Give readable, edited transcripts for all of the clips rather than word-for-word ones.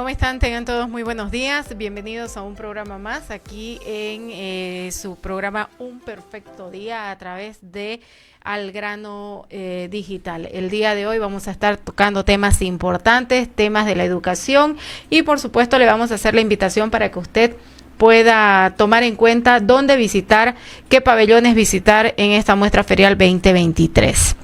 ¿Cómo están? Tengan todos muy buenos días. Bienvenidos a un programa más aquí en su programa Un Perfecto Día a través de Al Grano Digital. El día de hoy vamos a estar tocando temas importantes, temas de la educación y por supuesto le vamos a hacer la invitación para que usted pueda tomar en cuenta dónde visitar, qué pabellones visitar en esta muestra ferial 2023.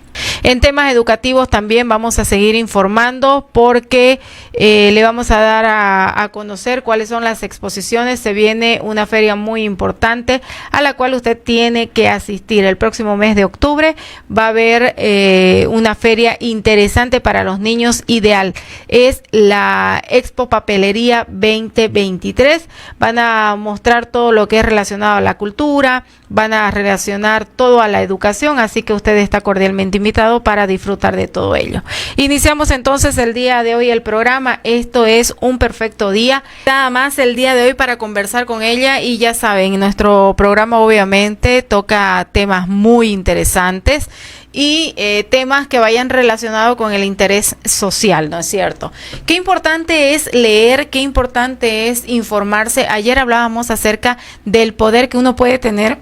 En temas educativos también vamos a seguir informando porque le vamos a dar a conocer cuáles son las exposiciones. Se viene una feria muy importante a la cual usted tiene que asistir. El próximo mes de octubre va a haber una feria interesante para los niños ideal. Es la Expo Papelería 2023. Van a mostrar todo lo que es relacionado a la cultura, van a relacionar todo a la educación, así que usted está cordialmente invitado para disfrutar de todo ello. Iniciamos entonces el día de hoy el programa. Esto es Un Perfecto Día. Nada más el día de hoy para conversar con ella y ya saben, nuestro programa obviamente toca temas muy interesantes y temas que vayan relacionados con el interés social, ¿no es cierto? Qué importante es leer, qué importante es informarse. Ayer hablábamos acerca del poder que uno puede tener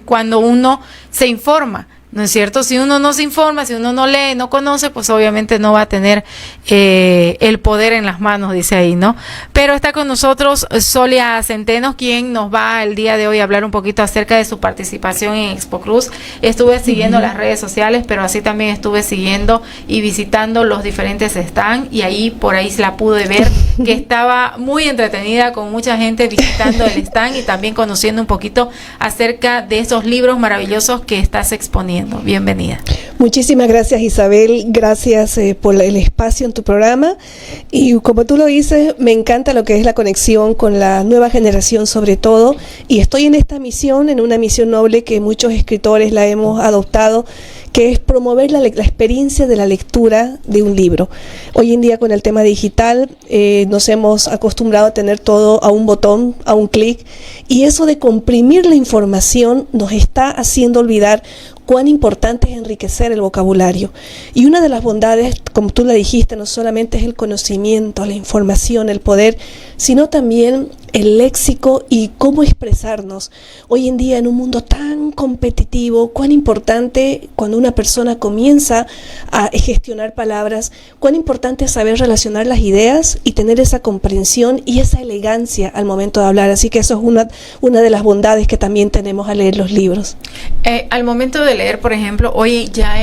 cuando uno se informa, ¿no es cierto? Si uno no se informa, si uno no lee, no conoce, pues obviamente no va a tener el poder en las manos, dice ahí, ¿no? Pero está con nosotros Solia Centeno, quien nos va el día de hoy a hablar un poquito acerca de su participación en Expo Cruz. Estuve siguiendo las redes sociales, pero así también estuve siguiendo y visitando los diferentes stands y ahí por ahí se la pude ver que estaba muy entretenida con mucha gente visitando el stand y también conociendo un poquito acerca de esos libros maravillosos que estás exponiendo. Bienvenida. Muchísimas gracias, Isabel, gracias por el espacio en tu programa y como tú lo dices, me encanta lo que es la conexión con la nueva generación sobre todo, y estoy en esta misión, en una misión noble que muchos escritores la hemos adoptado, que es promover la experiencia de la lectura de un libro. Hoy en día con el tema digital nos hemos acostumbrado a tener todo a un botón, a un clic, y eso de comprimir la información nos está haciendo olvidar cuán importante es enriquecer el vocabulario. Y una de las bondades, como tú la dijiste, no solamente es el conocimiento, la información, el poder, sino también el léxico y cómo expresarnos. Hoy en día en un mundo tan competitivo, cuán importante cuando una persona comienza a gestionar palabras, cuán importante es saber relacionar las ideas y tener esa comprensión y esa elegancia al momento de hablar. Así que eso es una de las bondades que también tenemos al leer los libros. Al momento de leer, por ejemplo, hoy ya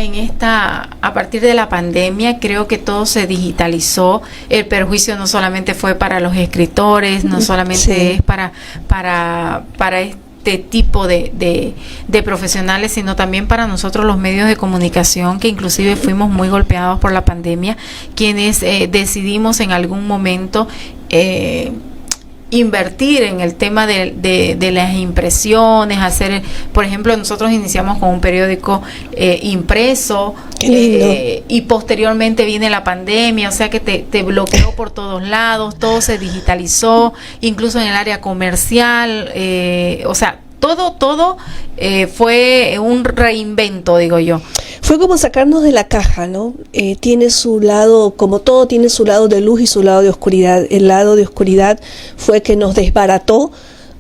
a partir de la pandemia, creo que todo se digitalizó. El perjuicio no solamente fue para los escritores, no solamente es para este tipo de profesionales, sino también para nosotros los medios de comunicación, que inclusive fuimos muy golpeados por la pandemia, quienes decidimos en algún momento invertir en el tema de las impresiones, hacer, por ejemplo, nosotros iniciamos con un periódico impreso y posteriormente viene la pandemia, o sea que te bloqueó por todos lados, todo se digitalizó, incluso en el área comercial, o sea, todo fue un reinvento, digo yo. Fue como sacarnos de la caja, ¿no? Tiene su lado, como todo tiene su lado de luz y su lado de oscuridad. El lado de oscuridad fue que nos desbarató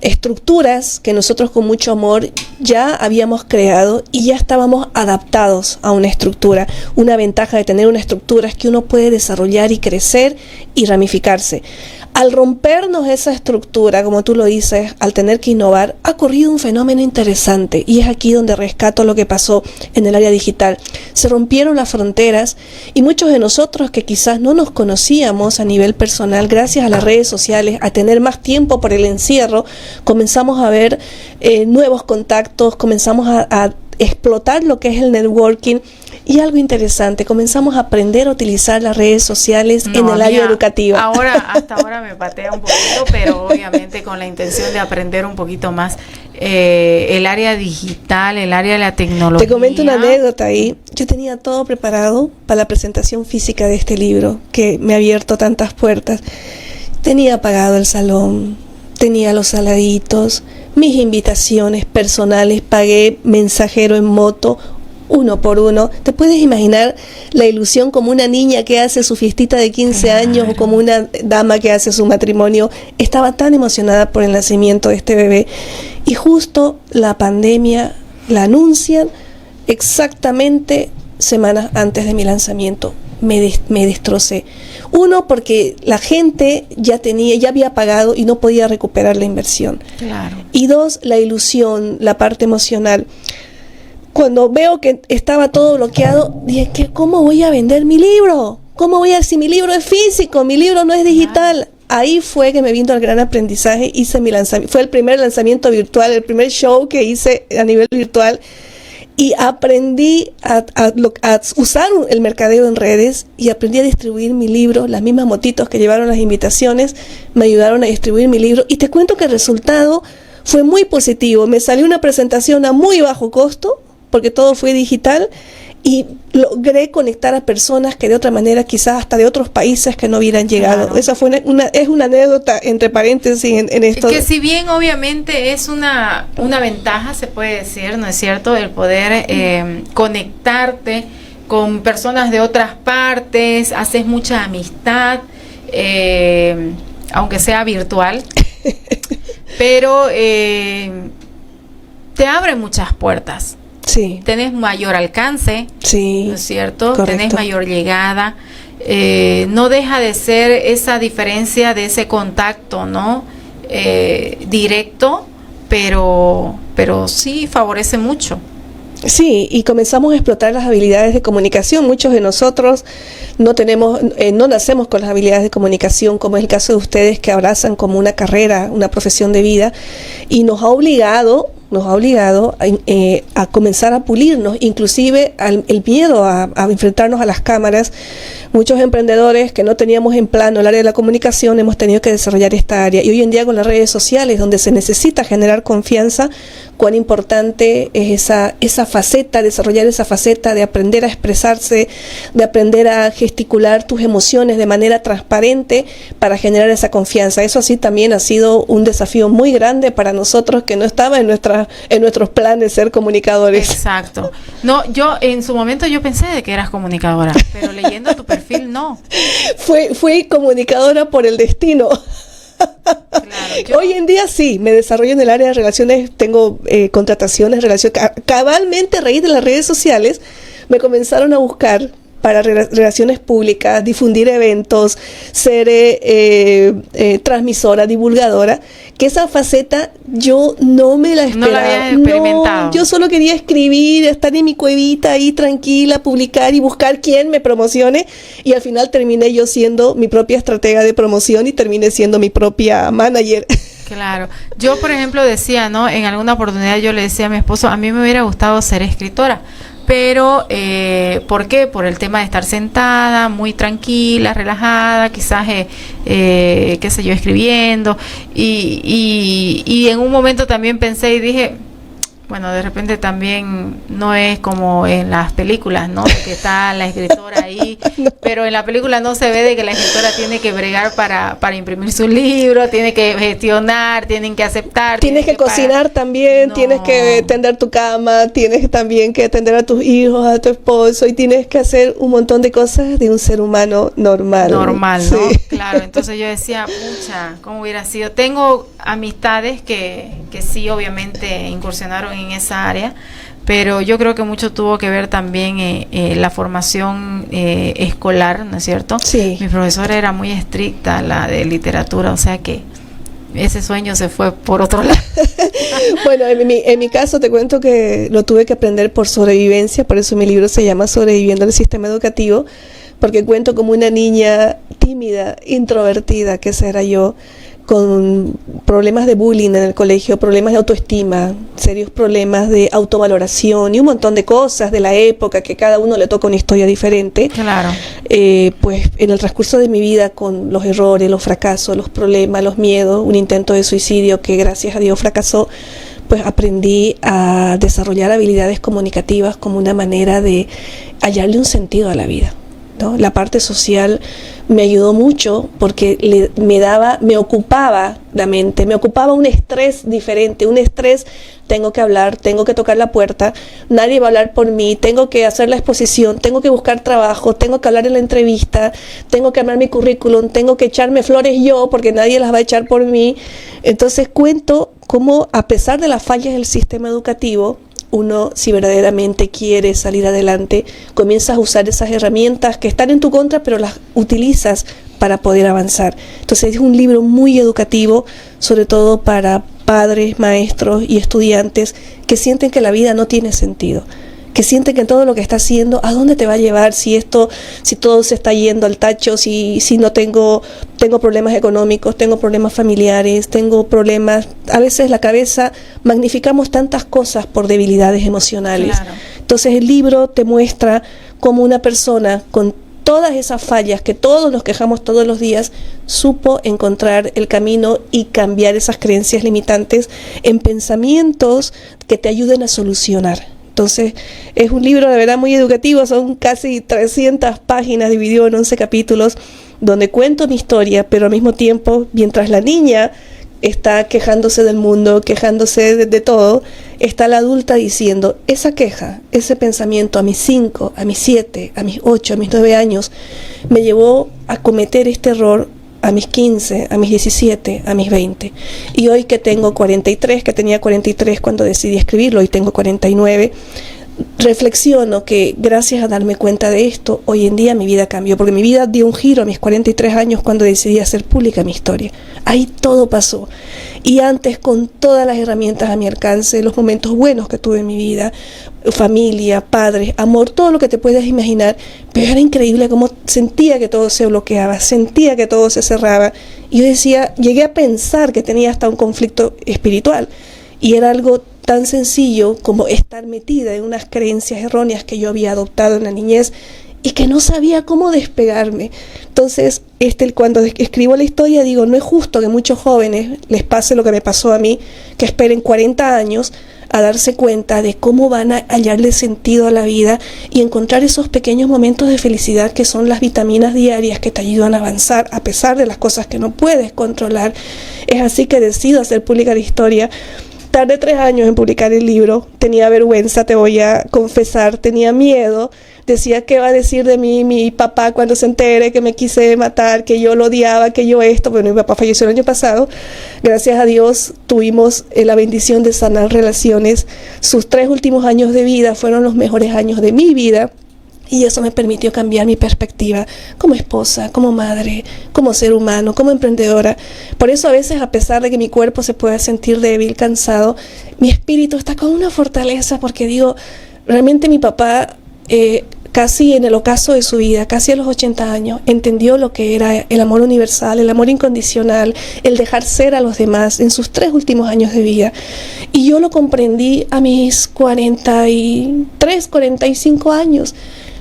estructuras que nosotros con mucho amor ya habíamos creado y ya estábamos adaptados a una estructura. Una ventaja de tener una estructura es que uno puede desarrollar y crecer y ramificarse. Al rompernos esa estructura, como tú lo dices, al tener que innovar, ha ocurrido un fenómeno interesante y es aquí donde rescato lo que pasó en el área digital. Se rompieron las fronteras y muchos de nosotros que quizás no nos conocíamos a nivel personal, gracias a las redes sociales, a tener más tiempo por el encierro, comenzamos a ver nuevos contactos, comenzamos a explotar lo que es el networking. Y algo interesante, comenzamos a aprender a utilizar las redes sociales en el área educativa. Hasta ahora me patea un poquito, pero obviamente con la intención de aprender un poquito más el área digital, el área de la tecnología. Te comento una anécdota ahí. Yo tenía todo preparado para la presentación física de este libro, que me ha abierto tantas puertas. Tenía pagado el salón, tenía los saladitos, mis invitaciones personales, pagué mensajero en moto, uno por uno. ¿Te puedes imaginar la ilusión como una niña que hace su fiestita de 15 años o como una dama que hace su matrimonio? Estaba tan emocionada por el nacimiento de este bebé y justo la pandemia la anuncian exactamente semanas antes de mi lanzamiento. Me destrocé. Uno, porque la gente ya había pagado y no podía recuperar la inversión. Claro. Y dos, la ilusión, la parte emocional. Cuando veo que estaba todo bloqueado, dije, ¿cómo voy a vender mi libro? Si mi libro es físico, mi libro no es digital? Ahí fue que me vino el gran aprendizaje, hice mi lanzamiento, fue el primer lanzamiento virtual, el primer show que hice a nivel virtual, y aprendí a usar el mercadeo en redes y aprendí a distribuir mi libro. Las mismas motitos que llevaron las invitaciones me ayudaron a distribuir mi libro, y te cuento que el resultado fue muy positivo. Me salió una presentación a muy bajo costo porque todo fue digital, y logré conectar a personas que de otra manera, quizás hasta de otros países, que no hubieran llegado. Claro. Esa fue es una anécdota, entre paréntesis, en esto. Que si bien obviamente es una ventaja, se puede decir, ¿no es cierto?, el poder conectarte con personas de otras partes, haces mucha amistad, aunque sea virtual, pero te abre muchas puertas. Sí. Tenés mayor alcance, sí, ¿no es cierto? Correcto. Tenés mayor llegada. No deja de ser esa diferencia de ese contacto, ¿no? Directo, pero sí favorece mucho. Sí, y comenzamos a explotar las habilidades de comunicación. Muchos de nosotros no nacemos con las habilidades de comunicación, como es el caso de ustedes, que abrazan como una carrera, una profesión de vida, y nos ha obligado a comenzar a pulirnos, inclusive el miedo a enfrentarnos a las cámaras. Muchos emprendedores que no teníamos en plano el área de la comunicación hemos tenido que desarrollar esta área, y hoy en día con las redes sociales, donde se necesita generar confianza, cuán importante es esa faceta, desarrollar esa faceta de aprender a expresarse, de aprender a gesticular tus emociones de manera transparente para generar esa confianza. Eso así también ha sido un desafío muy grande para nosotros, que no estaba en nuestros planes ser comunicadores. Exacto. No, yo en su momento yo pensé de que eras comunicadora, pero leyendo tu perfil no. Fui comunicadora por el destino. Claro, hoy en día sí, me desarrollo en el área de relaciones, tengo contrataciones, cabalmente a raíz de las redes sociales me comenzaron a buscar para relaciones públicas, difundir eventos, ser transmisora, divulgadora, que esa faceta yo no me la esperaba. No la había experimentado. No, yo solo quería escribir, estar en mi cuevita ahí tranquila, publicar y buscar quién me promocione, y al final terminé yo siendo mi propia estratega de promoción y terminé siendo mi propia manager. Claro. Yo, por ejemplo, decía, ¿no? En alguna oportunidad yo le decía a mi esposo, a mí me hubiera gustado ser escritora, pero ¿por qué? Por el tema de estar sentada, muy tranquila, relajada, quizás, qué sé yo, escribiendo, y en un momento también pensé y dije, bueno, de repente también no es como en las películas, ¿no? De que está la escritora ahí, no. Pero en la película no se ve de que la escritora tiene que bregar para imprimir su libro, tiene que gestionar, tienen que aceptar. Tienes que cocinar también, no. Tienes que tender tu cama, tienes también que atender a tus hijos, a tu esposo, y tienes que hacer un montón de cosas de un ser humano normal. Normal, ¿no? Sí. Claro, entonces yo decía, pucha, ¿cómo hubiera sido? Tengo amistades que sí, obviamente, incursionaron en esa área, pero yo creo que mucho tuvo que ver también la formación escolar, ¿no es cierto? Sí. Mi profesora era muy estricta, la de literatura, o sea que ese sueño se fue por otro lado. Bueno, en mi caso te cuento que lo tuve que aprender por sobrevivencia, por eso mi libro se llama Sobreviviendo al Sistema Educativo, porque cuento como una niña tímida, introvertida, que esa era yo, con problemas de bullying en el colegio, problemas de autoestima, serios problemas de autovaloración y un montón de cosas de la época, que cada uno le toca una historia diferente. Claro. Pues en el transcurso de mi vida, con los errores, los fracasos, los problemas, los miedos, un intento de suicidio que gracias a Dios fracasó, pues aprendí a desarrollar habilidades comunicativas como una manera de hallarle un sentido a la vida, ¿no? La parte social me ayudó mucho porque me ocupaba la mente, me ocupaba un estrés diferente, un estrés, tengo que hablar, tengo que tocar la puerta, nadie va a hablar por mí, tengo que hacer la exposición, tengo que buscar trabajo, tengo que hablar en la entrevista, tengo que armar mi currículum, tengo que echarme flores yo porque nadie las va a echar por mí. Entonces cuento cómo, a pesar de las fallas del sistema educativo, uno, si verdaderamente quiere salir adelante, comienzas a usar esas herramientas que están en tu contra, pero las utilizas para poder avanzar. Entonces es un libro muy educativo, sobre todo para padres, maestros y estudiantes que sienten que la vida no tiene sentido, que sienten que todo lo que está haciendo, ¿a dónde te va a llevar si todo se está yendo al tacho, si no tengo problemas económicos, tengo problemas familiares, tengo problemas, a veces la cabeza, magnificamos tantas cosas por debilidades emocionales. Claro. Entonces el libro te muestra cómo una persona con todas esas fallas que todos nos quejamos todos los días, supo encontrar el camino y cambiar esas creencias limitantes en pensamientos que te ayuden a solucionar. Entonces, es un libro de verdad muy educativo, son casi 300 páginas, dividido en 11 capítulos, donde cuento mi historia, pero al mismo tiempo, mientras la niña está quejándose del mundo, quejándose de todo, está la adulta diciendo, esa queja, ese pensamiento a mis 5, a mis 7, a mis 8, a mis 9 años, me llevó a cometer este error a mis 15, a mis 17, a mis 20. Y hoy que tengo 43, que tenía 43 cuando decidí escribirlo, hoy tengo 49, reflexiono que gracias a darme cuenta de esto, hoy en día mi vida cambió, porque mi vida dio un giro a mis 43 años cuando decidí hacer pública mi historia. Ahí todo pasó. Y antes, con todas las herramientas a mi alcance, los momentos buenos que tuve en mi vida, familia, padres, amor, todo lo que te puedas imaginar, pero era increíble cómo sentía que todo se bloqueaba, sentía que todo se cerraba. Y yo decía, llegué a pensar que tenía hasta un conflicto espiritual. Y era algo tan sencillo como estar metida en unas creencias erróneas que yo había adoptado en la niñez y que no sabía cómo despegarme. Entonces, cuando escribo la historia, digo, no es justo que muchos jóvenes les pase lo que me pasó a mí, que esperen 40 años a darse cuenta de cómo van a hallarle sentido a la vida y encontrar esos pequeños momentos de felicidad que son las vitaminas diarias que te ayudan a avanzar a pesar de las cosas que no puedes controlar. Es así que decido hacer pública la historia. Tardé 3 años en publicar el libro, tenía vergüenza, te voy a confesar, tenía miedo, decía qué va a decir de mí mi papá cuando se entere que me quise matar, que yo lo odiaba, que yo esto. Bueno, mi papá falleció el año pasado, gracias a Dios tuvimos la bendición de sanar relaciones. Sus 3 últimos años de vida fueron los mejores años de mi vida. Y eso me permitió cambiar mi perspectiva como esposa, como madre, como ser humano, como emprendedora. Por eso a veces, a pesar de que mi cuerpo se pueda sentir débil, cansado, mi espíritu está con una fortaleza porque digo, realmente mi papá, casi en el ocaso de su vida, casi a los 80 años, entendió lo que era el amor universal, el amor incondicional, el dejar ser a los demás en sus 3 últimos años de vida. Y yo lo comprendí a mis 43, 45 años.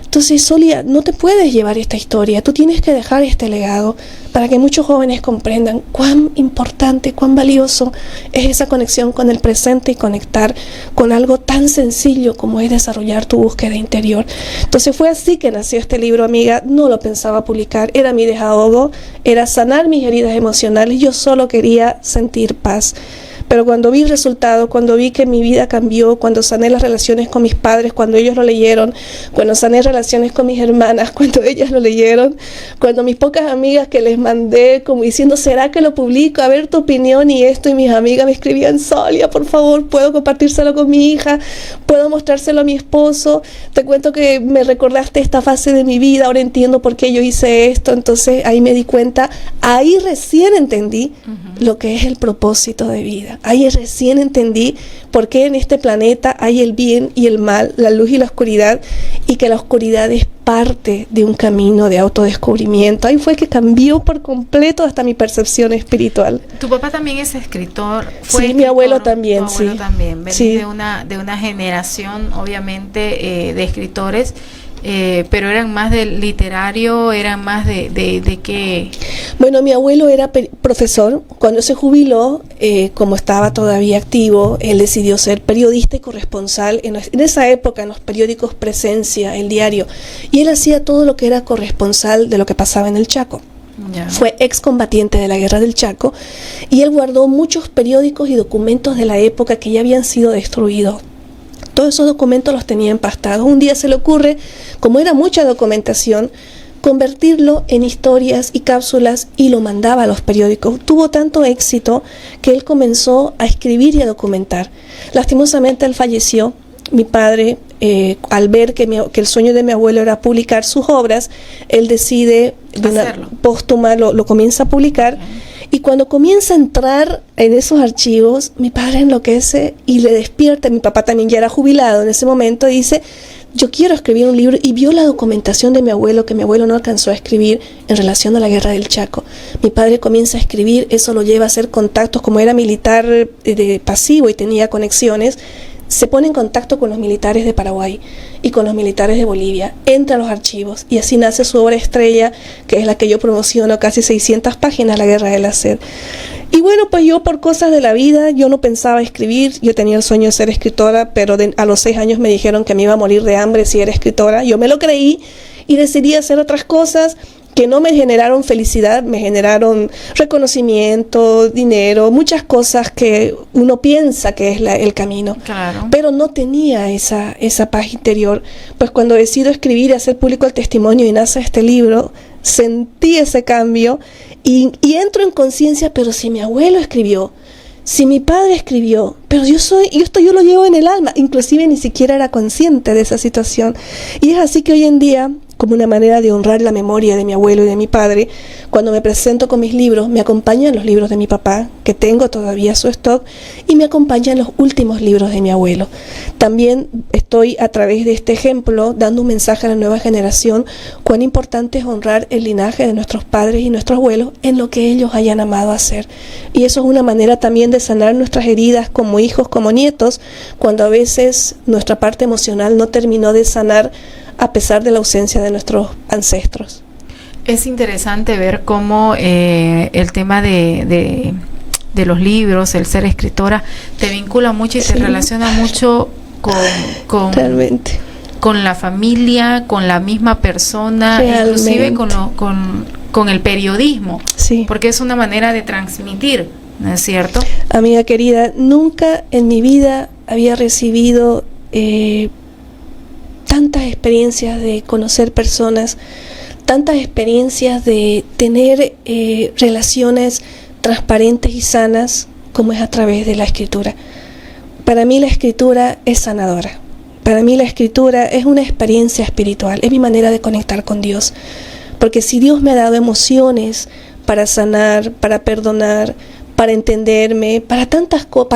Entonces, Zulia, no te puedes llevar esta historia, tú tienes que dejar este legado para que muchos jóvenes comprendan cuán importante, cuán valioso es esa conexión con el presente y conectar con algo tan sencillo como es desarrollar tu búsqueda interior. Entonces fue así que nació este libro, amiga, no lo pensaba publicar, era mi desahogo, era sanar mis heridas emocionales, yo solo quería sentir paz. Pero cuando vi el resultado, cuando vi que mi vida cambió, cuando sané las relaciones con mis padres, cuando ellos lo leyeron, cuando sané relaciones con mis hermanas, cuando ellas lo leyeron, cuando mis pocas amigas que les mandé como diciendo, ¿será que lo publico? A ver tu opinión y esto, y mis amigas me escribían, Zulia, por favor, ¿puedo compartírselo con mi hija? ¿Puedo mostrárselo a mi esposo? Te cuento que me recordaste esta fase de mi vida, ahora entiendo por qué yo hice esto. Entonces ahí me di cuenta, ahí recién entendí lo que es el propósito de vida. Ahí recién entendí por qué en este planeta hay el bien y el mal, la luz y la oscuridad, y que la oscuridad es parte de un camino de autodescubrimiento. Ahí fue que cambió por completo hasta mi percepción espiritual. ¿Tu papá también es escritor? ¿Fue escritor? Mi abuelo también, sí. También. Venís sí. de una generación, obviamente, de escritores pero eran más del literario, eran más de qué. Bueno, mi abuelo era profesor. Cuando se jubiló, como estaba todavía activo, él decidió ser periodista y corresponsal en esa época en los periódicos Presencia, El Diario, y él hacía todo lo que era corresponsal de lo que pasaba en el Chaco. Ya. Fue excombatiente de la Guerra del Chaco y él guardó muchos periódicos y documentos de la época que ya habían sido destruidos. Todos esos documentos los tenía empastados. Un día se le ocurre, como era mucha documentación, convertirlo en historias y cápsulas y lo mandaba a los periódicos. Tuvo tanto éxito que él comenzó a escribir y a documentar. Lastimosamente él falleció. Mi padre, al ver que el sueño de mi abuelo era publicar sus obras, él decide de una póstuma, lo comienza a publicar. Y cuando comienza a entrar en esos archivos, mi padre enloquece y le despierta. Mi papá también ya era jubilado en ese momento y dice: yo quiero escribir un libro, y vio la documentación de mi abuelo, que mi abuelo no alcanzó a escribir en relación a la Guerra del Chaco. Mi padre comienza a escribir, eso lo lleva a hacer contactos, como era militar pasivo y tenía conexiones, se pone en contacto con los militares de Paraguay y con los militares de Bolivia, entra a los archivos y así nace su obra estrella, que es la que yo promociono, casi 600 páginas, La Guerra de la Sed. Y bueno, pues yo por cosas de la vida, yo no pensaba escribir, yo tenía el sueño de ser escritora, pero a los 6 años me dijeron que me iba a morir de hambre si era escritora. Yo me lo creí y decidí hacer otras cosas que no me generaron felicidad, me generaron reconocimiento, dinero, muchas cosas que uno piensa que es el camino. Claro. Pero no tenía esa paz interior. Pues cuando decido escribir y hacer público el testimonio y nace este libro, sentí ese cambio y entro en conciencia, pero si mi abuelo escribió, si mi padre escribió, pero esto yo lo llevo en el alma, inclusive ni siquiera era consciente de esa situación. Y es así que hoy en día, como una manera de honrar la memoria de mi abuelo y de mi padre, cuando me presento con mis libros, me acompañan los libros de mi papá, que tengo todavía su stock, y me acompañan los últimos libros de mi abuelo. También estoy, a través de este ejemplo, dando un mensaje a la nueva generación, cuán importante es honrar el linaje de nuestros padres y nuestros abuelos en lo que ellos hayan amado hacer. Y eso es una manera también de sanar nuestras heridas como hijos, como nietos, cuando a veces nuestra parte emocional no terminó de sanar a pesar de la ausencia de nuestros ancestros. Es interesante ver cómo el tema de los libros, el ser escritora, te vincula mucho y te relaciona mucho realmente con la familia, con la misma persona, realmente. Inclusive con el periodismo, sí. Porque es una manera de transmitir, ¿no es cierto? Amiga querida, nunca en mi vida había recibido tantas experiencias de conocer personas, tantas experiencias de tener relaciones transparentes y sanas como es a través de la escritura. Para mí la escritura es sanadora. Para mí la escritura es una experiencia espiritual, es mi manera de conectar con Dios. Porque si Dios me ha dado emociones para sanar, para perdonar, para entenderme, para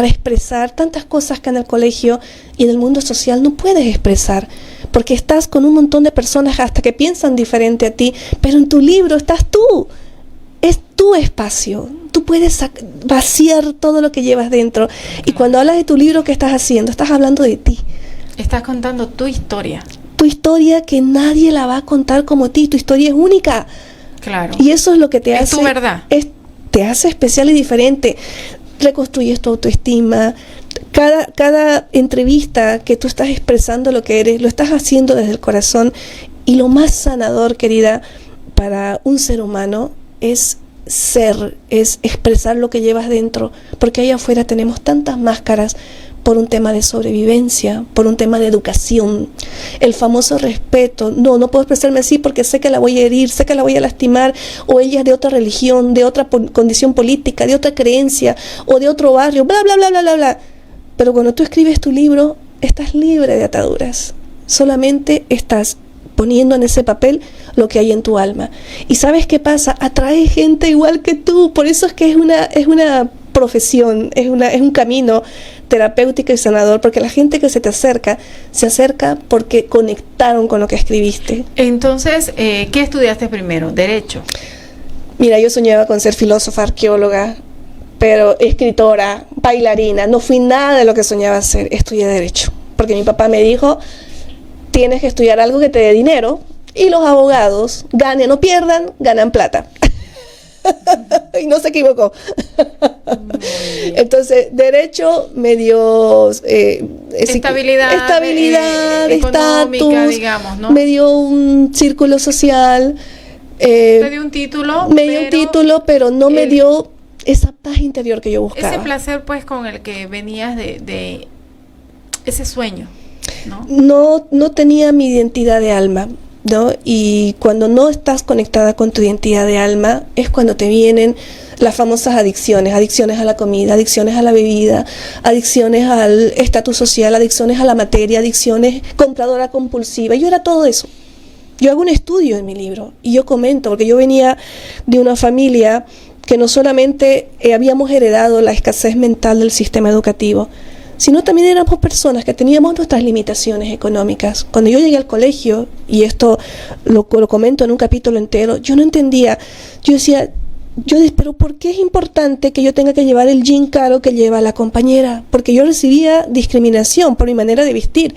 expresar tantas cosas que en el colegio y en el mundo social no puedes expresar, porque estás con un montón de personas hasta que piensan diferente a ti, pero en tu libro estás tú, es tu espacio, tú puedes vaciar todo lo que llevas dentro, y cuando hablas de tu libro, ¿qué estás haciendo? Estás hablando de ti. Estás contando tu historia. Tu historia que nadie la va a contar como ti, tu historia es única. Claro. Y eso es lo que te hace... Es tu verdad. Te hace especial y diferente. Reconstruyes tu autoestima. Cada entrevista que tú estás expresando lo que eres, lo estás haciendo desde el corazón. Y lo más sanador, querida, para un ser humano es expresar lo que llevas dentro. Porque allá afuera tenemos tantas máscaras por un tema de sobrevivencia, por un tema de educación, el famoso respeto. No puedo expresarme así porque sé que la voy a herir, sé que la voy a lastimar, o ella es de otra religión, de otra condición política, de otra creencia, o de otro barrio, bla, bla, bla, bla, bla, bla. Pero cuando tú escribes tu libro, estás libre de ataduras. Solamente estás poniendo en ese papel lo que hay en tu alma. ¿Y sabes qué pasa? Atrae gente igual que tú. Por eso es que es una profesión, es un camino terapéutico y sanador, porque la gente que se acerca porque conectaron con lo que escribiste. Entonces, ¿qué estudiaste primero? ¿Derecho? Mira, yo soñaba con ser filósofa, arqueóloga, pero escritora, bailarina. No fui nada de lo que soñaba hacer. Estudié Derecho, porque mi papá me dijo: tienes que estudiar algo que te dé dinero, y los abogados, ganen o pierdan, ganan plata. Y no se equivocó. Entonces, derecho me dio estabilidad, económica, digamos, ¿no? Me dio un círculo social. Te dio un título. Pero no me dio esa paz interior que yo buscaba. Ese placer, pues, con el que venías de ese sueño, ¿no? No tenía mi identidad de alma, ¿no? Y cuando no estás conectada con tu identidad de alma, es cuando te vienen las famosas adicciones a la comida, adicciones a la bebida, adicciones al estatus social, adicciones a la materia, adicciones compradora compulsiva. Yo era todo eso. Yo hago un estudio en mi libro y yo comento, porque yo venía de una familia que no solamente habíamos heredado la escasez mental del sistema educativo, sino también éramos personas que teníamos nuestras limitaciones económicas. Cuando yo llegué al colegio, y esto lo comento en un capítulo entero, yo no entendía. Yo decía, pero ¿por qué es importante que yo tenga que llevar el jean caro que lleva la compañera? Porque yo recibía discriminación por mi manera de vestir.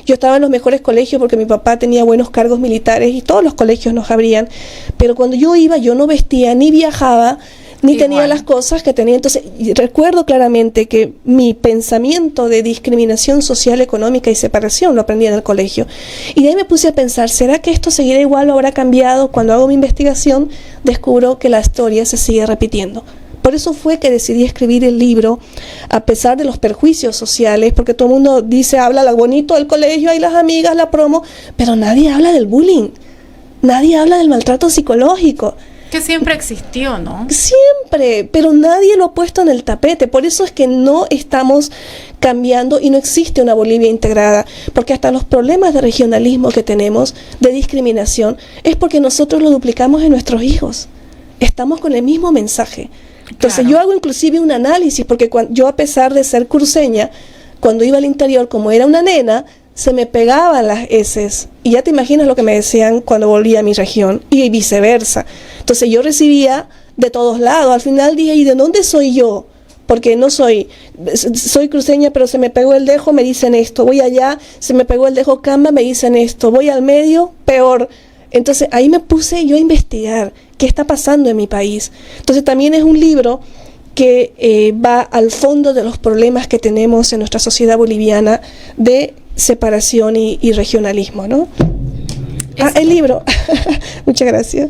Yo estaba en los mejores colegios porque mi papá tenía buenos cargos militares y todos los colegios nos abrían, pero cuando yo iba, yo no vestía, ni viajaba, ni tenía las cosas que tenía. Entonces, recuerdo claramente que mi pensamiento de discriminación social, económica y separación lo aprendí en el colegio. Y de ahí me puse a pensar, ¿será que esto seguirá igual o habrá cambiado? Cuando hago mi investigación, descubro que la historia se sigue repitiendo. Por eso fue que decidí escribir el libro, a pesar de los perjuicios sociales, porque todo el mundo dice, habla lo bonito del colegio, hay las amigas, la promo, pero nadie habla del bullying, nadie habla del maltrato psicológico. Que siempre existió, ¿no? Siempre, pero nadie lo ha puesto en el tapete. Por eso es que no estamos cambiando y no existe una Bolivia integrada, porque hasta los problemas de regionalismo que tenemos, de discriminación, es porque nosotros lo duplicamos en nuestros hijos. Estamos con el mismo mensaje. Entonces claro, yo hago inclusive un análisis, porque yo, a pesar de ser cruceña, cuando iba al interior, como era una nena, se me pegaban las heces, y ya te imaginas lo que me decían cuando volvía a mi región, y viceversa. Entonces yo recibía de todos lados. Al final dije, ¿y de dónde soy yo? Porque no soy cruceña, pero se me pegó el dejo, me dicen esto. Voy allá, se me pegó el dejo camba, me dicen esto. Voy al medio, peor. Entonces ahí me puse yo a investigar qué está pasando en mi país. Entonces también es un libro que va al fondo de los problemas que tenemos en nuestra sociedad boliviana de separación y regionalismo, ¿no? El libro. Muchas gracias.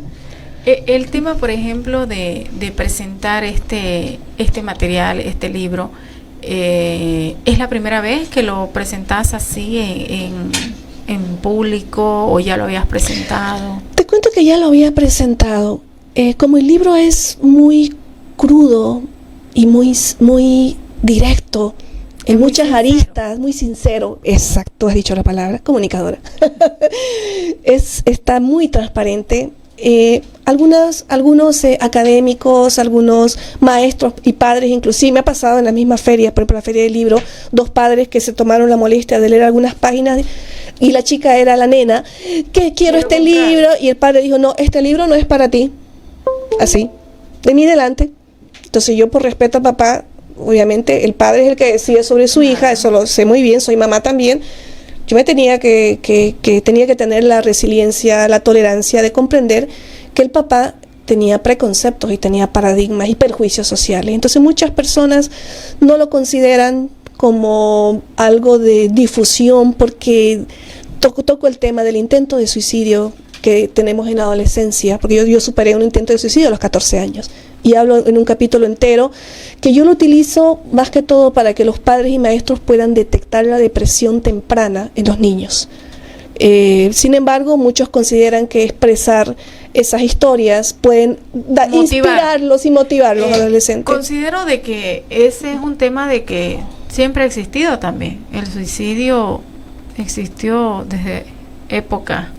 El tema, por ejemplo, de presentar este material, este libro, ¿es la primera vez que lo presentás así en público o ya lo habías presentado? Te cuento que ya lo había presentado. Como el libro es muy crudo y muy directo, en muchas aristas, muy sincero, exacto, has dicho la palabra, comunicadora. Está muy transparente. Algunos académicos, algunos maestros y padres, inclusive me ha pasado en la misma feria, por ejemplo la feria del libro, 2 padres que se tomaron la molestia de leer algunas páginas y la chica era la nena, que quiero este libro, y el padre dijo, no, este libro no es para ti, así, de mí delante. Entonces yo, por respeto a papá, obviamente el padre es el que decide sobre su hija, eso lo sé muy bien, soy mamá también. Yo me tenía que tener la resiliencia, la tolerancia de comprender que el papá tenía preconceptos y tenía paradigmas y perjuicios sociales. Entonces muchas personas no lo consideran como algo de difusión, porque toco el tema del intento de suicidio que tenemos en la adolescencia, porque yo superé un intento de suicidio a los 14 años. Y hablo en un capítulo entero que yo lo utilizo más que todo para que los padres y maestros puedan detectar la depresión temprana en los niños. Sin embargo, muchos consideran que expresar esas historias pueden inspirarlos y motivar a los adolescentes. Considero de que ese es un tema de que siempre ha existido también. El suicidio existió desde época.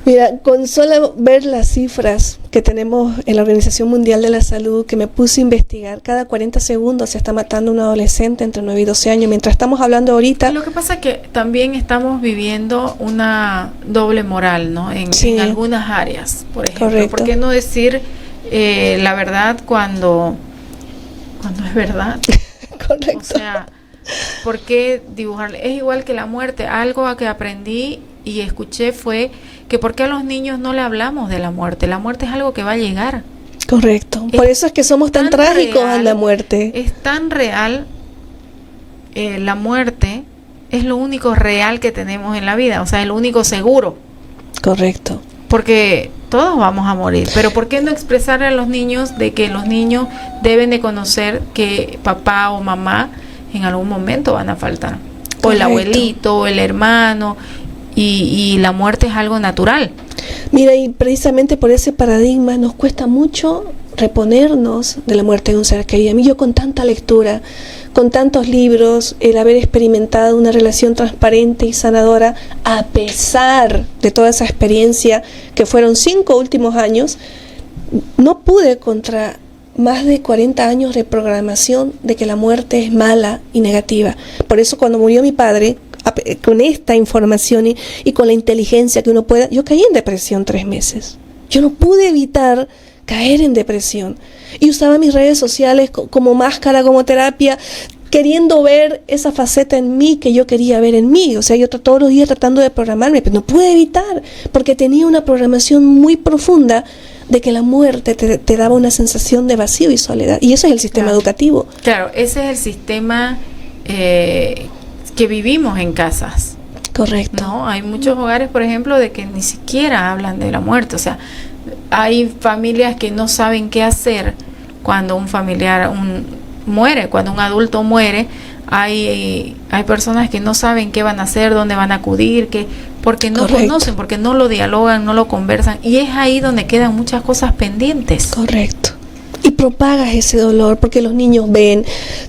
Mira, con solo ver las cifras que tenemos en la Organización Mundial de la Salud, que me puse a investigar, cada 40 segundos se está matando un adolescente entre 9 y 12 años, mientras estamos hablando ahorita. Lo que pasa es que también estamos viviendo una doble moral, ¿no? En algunas áreas, por ejemplo. Correcto. ¿Por qué no decir la verdad cuando es verdad? Correcto. O sea, ¿por qué dibujar? Es igual que la muerte, algo a que aprendí y escuché fue que por qué a los niños no le hablamos de la muerte. La muerte es algo que va a llegar. Correcto. Por eso es que somos tan trágicos a la muerte. Es tan real. La muerte es lo único real que tenemos en la vida, o sea, el único seguro. Correcto. Porque todos vamos a morir, pero ¿por qué no expresarle a los niños de que los niños deben de conocer que papá o mamá en algún momento van a faltar? O el abuelito, o el hermano, y la muerte es algo natural. Mira, y precisamente por ese paradigma nos cuesta mucho reponernos de la muerte de un ser querido. A mí, yo con tanta lectura, con tantos libros, el haber experimentado una relación transparente y sanadora, a pesar de toda esa experiencia que fueron 5 últimos años, no pude contra más de 40 años de programación de que la muerte es mala y negativa. Por eso cuando murió mi padre, con esta información y con la inteligencia que uno pueda, yo caí en depresión 3 meses. Yo no pude evitar caer en depresión y usaba mis redes sociales como máscara, como terapia, queriendo ver esa faceta en mí que yo quería ver en mí. O sea, yo todos los días tratando de programarme, pero no pude evitar, porque tenía una programación muy profunda de que la muerte te daba una sensación de vacío y soledad. Y eso es el sistema educativo. Claro, ese es el sistema que vivimos en casas. Correcto. No, hay muchos hogares, por ejemplo, de que ni siquiera hablan de la muerte. O sea, hay familias que no saben qué hacer cuando un familiar muere, cuando un adulto muere. Hay personas que no saben qué van a hacer, dónde van a acudir, porque no conocen, porque no lo dialogan, no lo conversan. Y es ahí donde quedan muchas cosas pendientes. Correcto. Y propagas ese dolor, porque los niños ven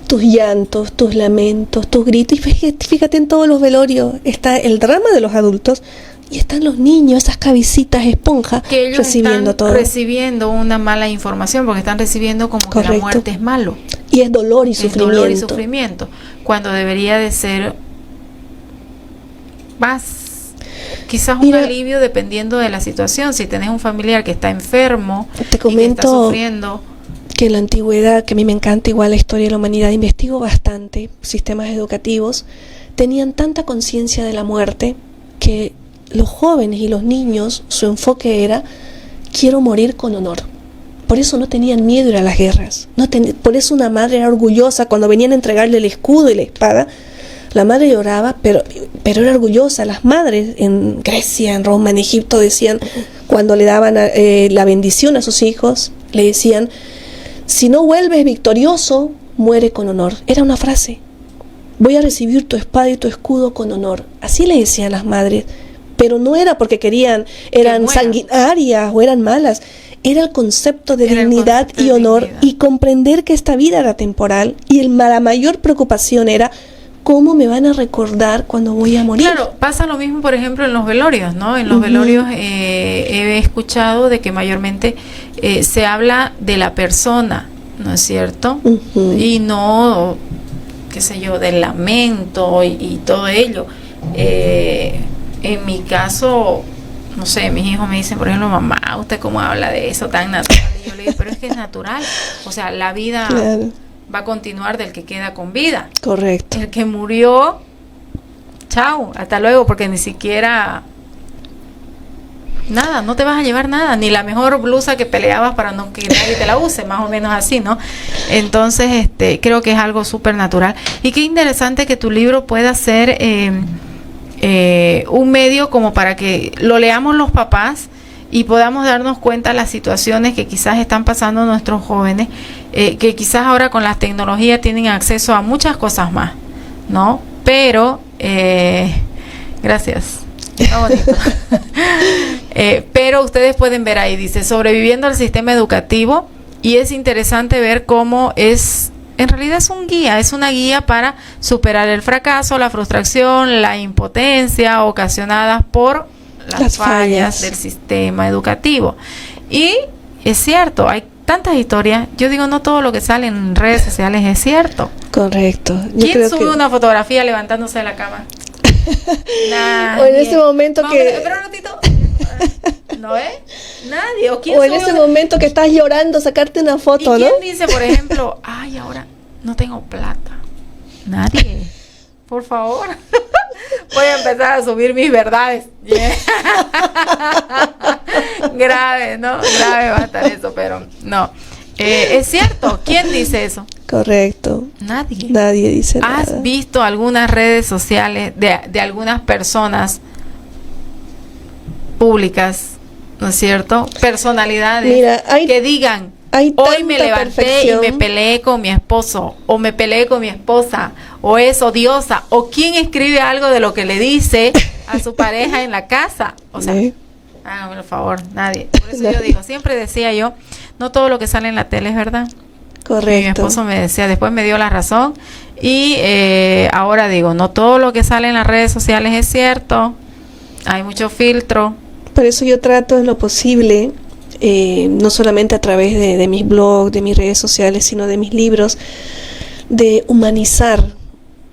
tus llantos, tus lamentos, tus gritos. Y fíjate, en todos los velorios está el drama de los adultos y están los niños, esas cabecitas esponja, que ellos recibiendo están todo. Recibiendo una mala información, porque están recibiendo como que la muerte es malo. Y es dolor y sufrimiento. Dolor y sufrimiento, cuando debería de ser más, quizás un alivio dependiendo de la situación. Si tenés un familiar que está enfermo, te comento, y que está sufriendo, que en la antigüedad, que a mí me encanta igual la historia de la humanidad, investigo bastante, sistemas educativos, tenían tanta conciencia de la muerte que los jóvenes y los niños, su enfoque era: quiero morir con honor. Por eso no tenían miedo a ir a las guerras. Por eso una madre era orgullosa cuando venían a entregarle el escudo y la espada. La madre lloraba, pero era orgullosa. Las madres en Grecia, en Roma, en Egipto decían, cuando le daban la bendición a sus hijos, le decían: si no vuelves victorioso, muere con honor. Era una frase: voy a recibir tu espada y tu escudo con honor. Así le decían las madres, pero no era porque eran sanguinarias o eran malas. Era el concepto de dignidad y honor, y comprender que esta vida era temporal, y la mayor preocupación era: ¿cómo me van a recordar cuando voy a morir? Claro, pasa lo mismo, por ejemplo, en los velorios, ¿no? En los velorios he escuchado de que mayormente se habla de la persona, ¿no es cierto? Y no, qué sé yo, del lamento y todo ello. En mi caso, no sé, mis hijos me dicen, por ejemplo: mamá, ¿usted cómo habla de eso tan natural? Y yo le digo: pero es que es natural. O sea, la vida va a continuar del que queda con vida. Correcto. El que murió, chao, hasta luego, porque ni siquiera nada, no te vas a llevar nada, ni la mejor blusa que peleabas para no que nadie te la use, más o menos así, ¿no? Entonces, creo que es algo súper natural. Y qué interesante que tu libro pueda ser un medio como para que lo leamos los papás y podamos darnos cuenta de las situaciones que quizás están pasando nuestros jóvenes, que quizás ahora con las tecnologías tienen acceso a muchas cosas más, ¿no? Pero, gracias, está bonito. Pero ustedes pueden ver ahí, dice: sobreviviendo al sistema educativo, y es interesante ver cómo en realidad es una guía para superar el fracaso, la frustración, la impotencia ocasionadas por las fallas del sistema educativo. Y es cierto, hay tantas historias. Yo digo, no todo lo que sale en redes sociales es cierto. Correcto. ¿Quién sube una fotografía levantándose de la cama? Nadie. O en ese momento espera un ratito. ¿No es? Nadie. O en ese momento que estás llorando, sacarte una foto, ¿no? ¿Y quién dice, por ejemplo: ay, ahora no tengo plata? Nadie. Por favor. Voy a empezar a subir mis verdades. Grave, ¿no? Grave va a estar eso, pero no. Es cierto. ¿Quién dice eso? Correcto. Nadie. Nadie dice nada. ¿Has visto algunas redes sociales de algunas personas públicas, ¿no es cierto? Personalidades. Mira, que digan, hoy me levanté y me peleé con mi esposo, o me peleé con mi esposa, o es odiosa, o quién escribe algo de lo que le dice a su pareja en la casa. O sea, hágame el favor, nadie. Por eso yo digo, siempre decía yo, no todo lo que sale en la tele es verdad. Correcto. Y mi esposo me decía, después me dio la razón, y ahora digo, no todo lo que sale en las redes sociales es cierto, hay mucho filtro. Por eso yo trato en lo posible, no solamente a través de mis blogs, de mis redes sociales, sino de mis libros, de humanizar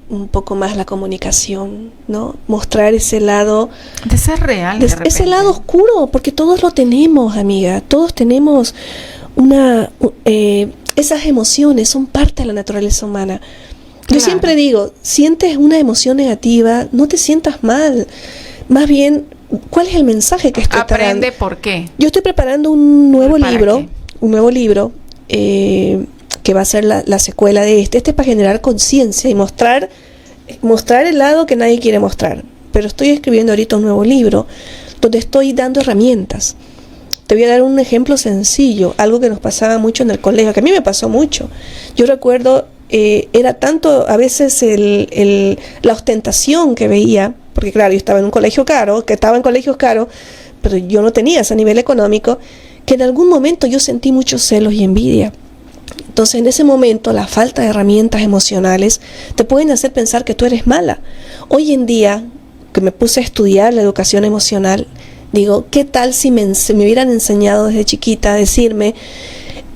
un poco más la comunicación, ¿no? Mostrar ese lado... De ser real, de repente. Ese lado oscuro, porque todos lo tenemos, amiga. Todos tenemos esas emociones, son parte de la naturaleza humana. Yo siempre digo, sientes una emoción negativa, no te sientas mal. Más bien, ¿cuál es el mensaje que estoy dando? Aprende por qué. Yo estoy preparando un nuevo libro, que va a ser la secuela de este. Este es para generar conciencia y mostrar el lado que nadie quiere mostrar. Pero estoy escribiendo ahorita un nuevo libro donde estoy dando herramientas. Te voy a dar un ejemplo sencillo, algo que nos pasaba mucho en el colegio, que a mí me pasó mucho. Yo recuerdo, era tanto a veces la ostentación que veía, porque claro, yo estaba en un colegio caro, pero yo no tenía ese nivel económico, que en algún momento yo sentí muchos celos y envidia. Entonces, en ese momento, la falta de herramientas emocionales te pueden hacer pensar que tú eres mala. Hoy en día, que me puse a estudiar la educación emocional, digo, ¿qué tal si me hubieran enseñado desde chiquita a decirme,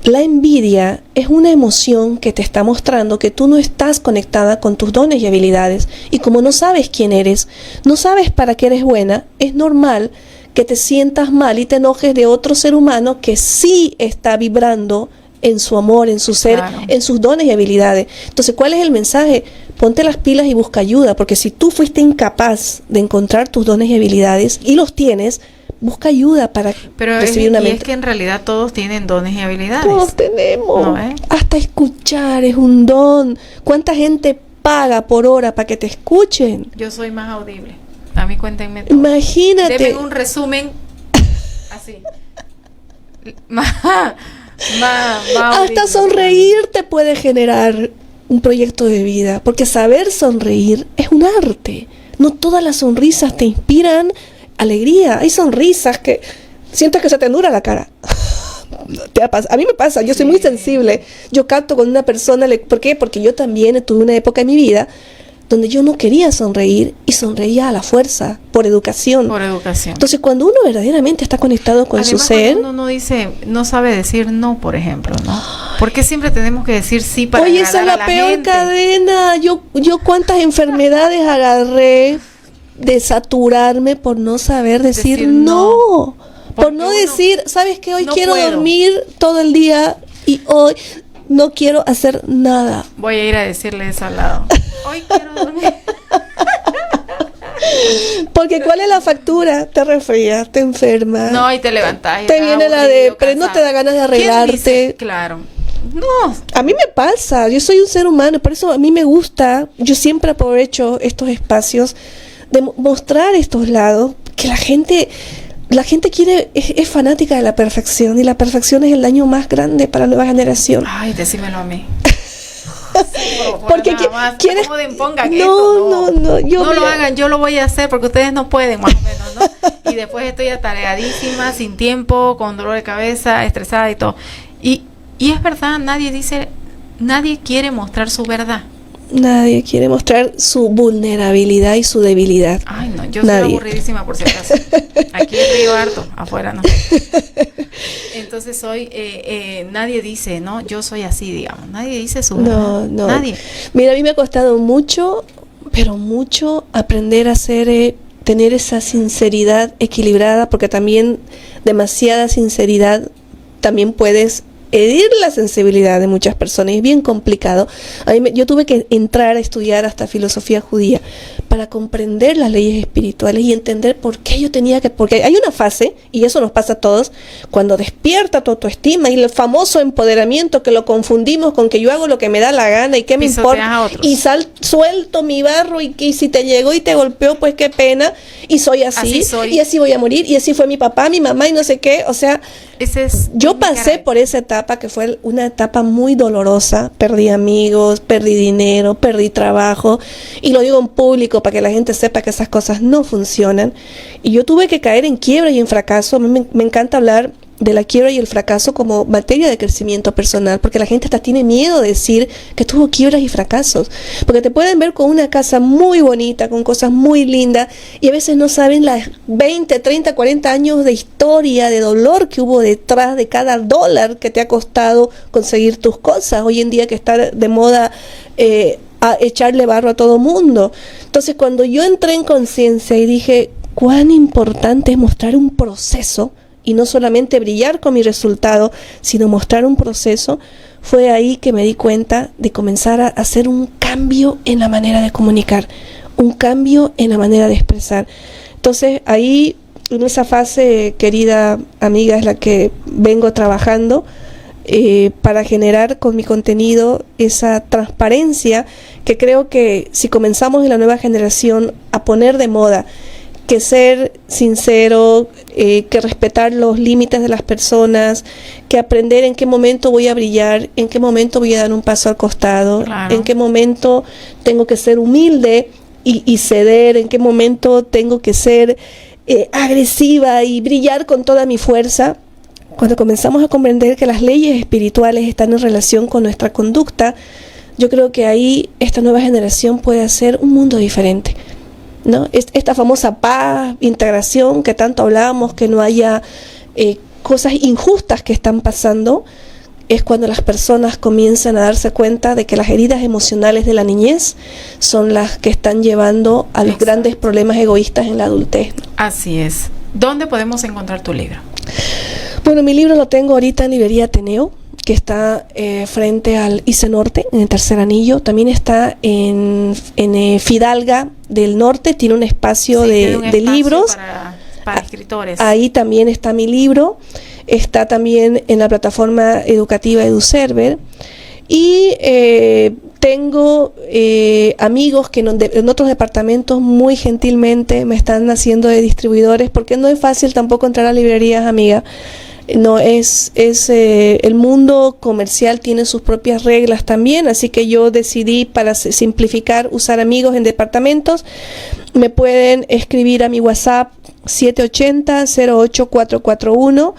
la envidia es una emoción que te está mostrando que tú no estás conectada con tus dones y habilidades, y como no sabes quién eres, no sabes para qué eres buena, es normal que te sientas mal y te enojes de otro ser humano que sí está vibrando en su amor, en su ser, claro, en sus dones y habilidades. Entonces, ¿cuál es el mensaje? Ponte las pilas y busca ayuda, porque si tú fuiste incapaz de encontrar tus dones y habilidades y los tienes, busca ayuda para recibir una mente. Es que en realidad todos tienen dones y habilidades. Todos tenemos. ¿No, Hasta escuchar es un don. ¿Cuánta gente paga por hora para que te escuchen? Yo soy más audible. A mí cuéntenme todo. Imagínate. Deme un resumen así. Hasta sonreír te puede generar un proyecto de vida, porque saber sonreír es un arte. No todas las sonrisas te inspiran alegría. Hay sonrisas que sientes que se te endura la cara. A mí me pasa, yo soy muy sensible. Yo capto con una persona, ¿por qué? Porque yo también tuve una época en mi vida donde yo no quería sonreír y sonreía a la fuerza, por educación. Por educación. Entonces, cuando uno verdaderamente está conectado con su ser... Uno no sabe decir no, por ejemplo, ¿no? Porque siempre tenemos que decir sí para Oye, agradar esa es la peor gente. Cadena. Yo cuántas enfermedades agarré de saturarme por no saber decir no. Por no decir, ¿sabes qué? Hoy no quiero dormir todo el día y hoy no quiero hacer nada. Voy a ir a decirle eso al lado. Hoy quiero dormir. Porque ¿cuál es la factura? Te resfrías, te enfermas. No, y te levantas. Te viene la depre, no te da ganas de arreglarte. Claro. No. A mí me pasa, yo soy un ser humano, por eso a mí me gusta, yo siempre aprovecho estos espacios de mostrar estos lados, que la gente quiere, es fanática de la perfección, y la perfección es el daño más grande para la nueva generación. Ay, decímelo a mí. Porque quieres no, yo lo hagan, yo lo voy a hacer porque ustedes no pueden, más o menos, ¿no? Y después estoy atareadísima, sin tiempo, con dolor de cabeza, estresada y todo. Y es verdad, nadie quiere mostrar su verdad. Nadie quiere mostrar su vulnerabilidad y su debilidad. Ay, no, yo soy aburridísima por si acaso. Aquí río harto, afuera no. Entonces nadie dice, no, yo soy así, digamos. Nadie dice su verdad. No. Nadie. Mira, a mí me ha costado mucho, pero mucho aprender a tener esa sinceridad equilibrada, porque también demasiada sinceridad también puedes herir la sensibilidad de muchas personas. Es bien complicado. Yo tuve que entrar a estudiar hasta filosofía judía para comprender las leyes espirituales y entender por qué yo tenía que... Porque hay una fase, y eso nos pasa a todos, cuando despierta tu autoestima y el famoso empoderamiento que lo confundimos con que yo hago lo que me da la gana y qué me importa, y suelto mi barro y si te llegó y te golpeó, pues qué pena, y soy así y así voy a morir, y así fue mi papá, mi mamá y no sé qué, o sea... Yo pasé por esa etapa que fue una etapa muy dolorosa, perdí amigos, perdí dinero, perdí trabajo, y lo digo en público para que la gente sepa que esas cosas no funcionan, y yo tuve que caer en quiebra y en fracaso. A mí me encanta hablar de la quiebra y el fracaso como materia de crecimiento personal, porque la gente hasta tiene miedo de decir que tuvo quiebras y fracasos, porque te pueden ver con una casa muy bonita, con cosas muy lindas, y a veces no saben las 20, 30, 40 años de historia, de dolor que hubo detrás de cada dólar que te ha costado conseguir tus cosas. Hoy en día que está de moda a echarle barro a todo mundo. Entonces, cuando yo entré en conciencia y dije, cuán importante es mostrar un proceso, y no solamente brillar con mi resultado, sino mostrar un proceso, fue ahí que me di cuenta de comenzar a hacer un cambio en la manera de comunicar, un cambio en la manera de expresar. Entonces ahí, en esa fase, querida amiga, es la que vengo trabajando para generar con mi contenido esa transparencia que creo que si comenzamos en la nueva generación a poner de moda que ser sincero, que respetar los límites de las personas, que aprender en qué momento voy a brillar, en qué momento voy a dar un paso al costado, claro, en qué momento tengo que ser humilde y ceder, en qué momento tengo que ser agresiva y brillar con toda mi fuerza. Cuando comenzamos a comprender que las leyes espirituales están en relación con nuestra conducta, yo creo que ahí esta nueva generación puede hacer un mundo diferente, ¿no? Esta famosa paz, integración que tanto hablábamos, que no haya cosas injustas que están pasando, es cuando las personas comienzan a darse cuenta de que las heridas emocionales de la niñez son las que están llevando a los grandes problemas egoístas en la adultez, ¿no? Así es. ¿Dónde podemos encontrar tu libro? Bueno, mi libro lo tengo ahorita en Librería Ateneo, que está frente al ICE Norte, en el Tercer Anillo. También está en Fidalga del Norte, tiene un espacio de libros para escritores. Ahí también está mi libro. Está también en la plataforma educativa EduServer. Y tengo amigos que en otros departamentos muy gentilmente me están haciendo de distribuidores, porque no es fácil tampoco entrar a librerías, amiga. No es el mundo comercial tiene sus propias reglas también, así que yo decidí, para simplificar, usar amigos en departamentos. Me pueden escribir a mi WhatsApp 780-08441.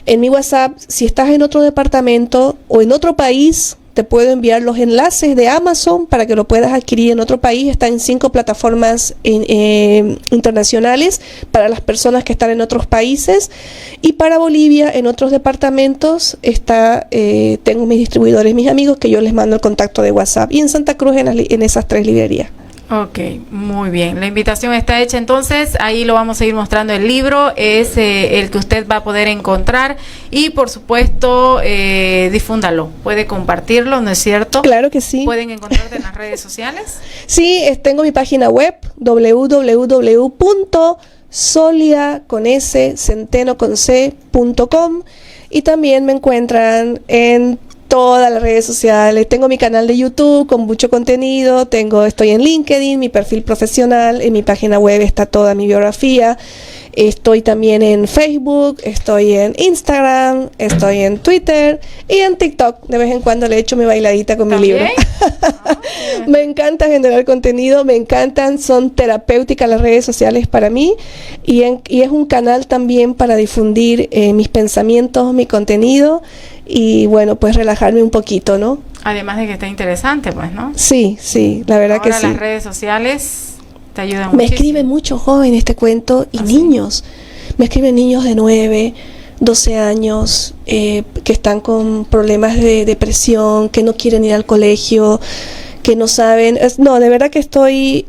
En mi WhatsApp, si estás en otro departamento o en otro país, te puedo enviar los enlaces de Amazon para que lo puedas adquirir en otro país. Está en 5 plataformas internacionales para las personas que están en otros países. Y para Bolivia, en otros departamentos, tengo mis distribuidores, mis amigos, que yo les mando el contacto de WhatsApp. Y en Santa Cruz, en esas 3 librerías. Ok, muy bien. La invitación está hecha, entonces ahí lo vamos a ir mostrando. El libro es el que usted va a poder encontrar y por supuesto difúndalo, puede compartirlo, ¿no es cierto? Claro que sí. ¿Pueden encontrarte en las redes sociales? Sí, tengo mi página web www.solia.com y también me encuentran en todas las redes sociales. Tengo mi canal de YouTube con mucho contenido, estoy en LinkedIn, mi perfil profesional, en mi página web está toda mi biografía. Estoy también en Facebook, estoy en Instagram, estoy en Twitter y en TikTok. De vez en cuando le echo mi bailadita con mi libro. Me encanta generar contenido, son terapéuticas las redes sociales para mí y es un canal también para difundir mis pensamientos, mi contenido y bueno, pues relajarme un poquito, ¿no? Además de que está interesante, pues, ¿no? Sí, la verdad ahora que sí. Las redes sociales te ayudan Me muchísimo. escriben muchos jóvenes, te cuento, y niños. Me escriben niños de 9, 12 años que están con problemas de depresión, que no quieren ir al colegio, que no saben. No, de verdad que estoy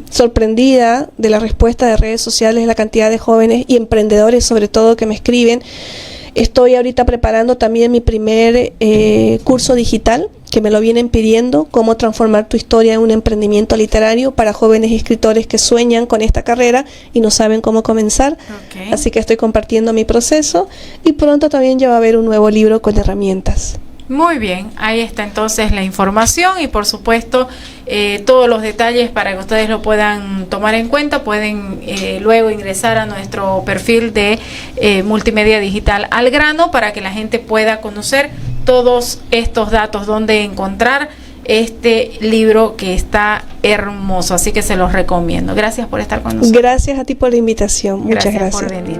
sorprendida de la respuesta de redes sociales, la cantidad de jóvenes y emprendedores sobre todo que me escriben. Estoy ahorita preparando también mi primer curso digital que me lo vienen pidiendo, cómo transformar tu historia en un emprendimiento literario para jóvenes escritores que sueñan con esta carrera y no saben cómo comenzar. Okay. Así que estoy compartiendo mi proceso y pronto también ya va a haber un nuevo libro con herramientas. Muy bien, ahí está entonces la información y por supuesto todos los detalles para que ustedes lo puedan tomar en cuenta. Pueden luego ingresar a nuestro perfil de Multimedia Digital Al Grano para que la gente pueda conocer todos estos datos, donde encontrar este libro que está hermoso, así que se los recomiendo. Gracias por estar con nosotros. Gracias a ti por la invitación. Muchas gracias. Por venir.